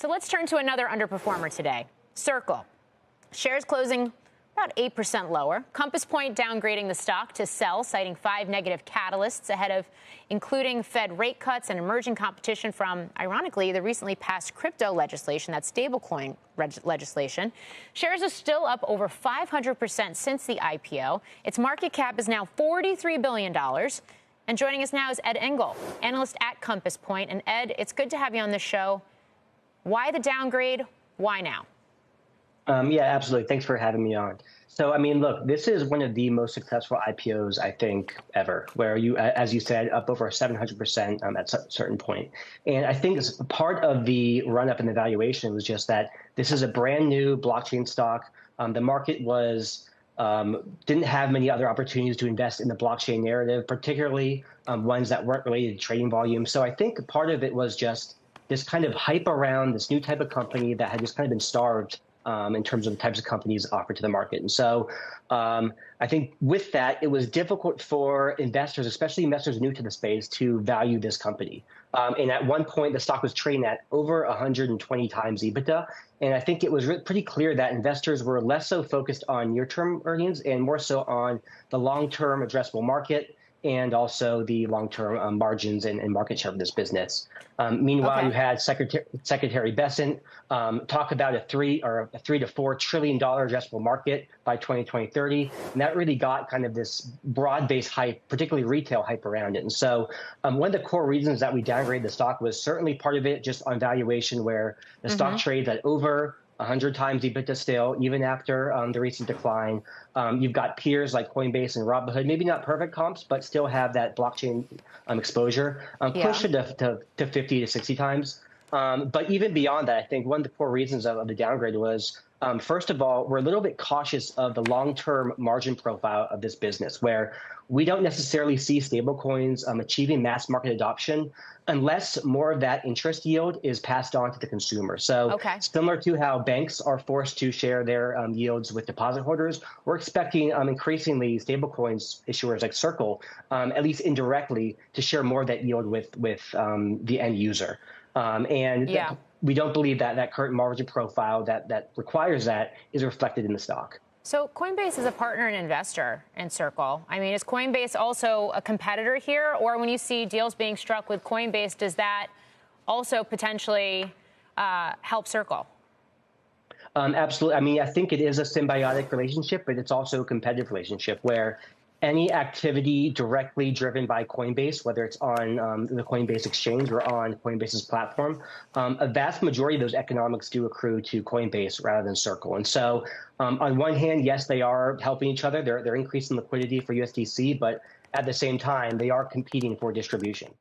So let's turn to another underperformer today, Circle. Shares closing about 8% lower. Compass Point downgrading the stock to sell, citing 5 negative catalysts ahead of including Fed rate cuts and emerging competition from, ironically, the recently passed crypto legislation, that stablecoin legislation. Shares are still up over 500% since the IPO. Its market cap is now $43 billion. And joining us now is Ed Engel, analyst at Compass Point. And Ed, it's good to have you on the show. Why the downgrade? Why now? Yeah, absolutely. Thanks for having me on. So, I mean, look, this is one of the most successful IPOs, I think, ever, where you, as you said, up over 700% at a certain point. And I think part of the run up in the valuation was just that this is a brand new blockchain stock. The market didn't have many other opportunities to invest in the blockchain narrative, particularly ones that weren't related to trading volume. So I think part of it was just this kind of hype around this new type of company that had just kind of been starved in terms of the types of companies offered to the market. And so I think with that, it was difficult for investors, especially investors new to the space, to value this company. And at one point, the stock was trading at over 120 times EBITDA. And I think it was pretty clear that investors were less so focused on near-term earnings and more so on the long-term addressable market and also the long-term margins and market share of this business. Meanwhile, you had Secretary Bessent talk about a $3 to $4 trillion addressable market by 2030, and that really got kind of this broad-based hype, particularly retail hype around it. And so one of the core reasons that we downgraded the stock was certainly part of it just on valuation, where the stock trades at over 100 times EBITDA still, even after the recent decline. You've got peers like Coinbase and Robinhood, maybe not perfect comps, but still have that blockchain exposure, closer to 50 to 60 times. But even beyond that, I think one of the core reasons of the downgrade was, first of all, we're a little bit cautious of the long-term margin profile of this business, where we don't necessarily see stablecoins achieving mass market adoption unless more of that interest yield is passed on to the consumer. So similar to how banks are forced to share their yields with deposit holders, we're expecting increasingly stablecoins issuers like Circle, at least indirectly, to share more of that yield with the end user. We don't believe that that current margin profile that requires that is reflected in the stock. So Coinbase is a partner and investor in Circle. I mean, is Coinbase also a competitor here? Or when you see deals being struck with Coinbase, does that also potentially help Circle? Absolutely. I mean, I think it is a symbiotic relationship, but it's also a competitive relationship where any activity directly driven by Coinbase, whether it's on the Coinbase exchange or on Coinbase's platform, a vast majority of those economics do accrue to Coinbase rather than Circle. And so on one hand, yes, they are helping each other. They're increasing liquidity for USDC, but at the same time, they are competing for distribution.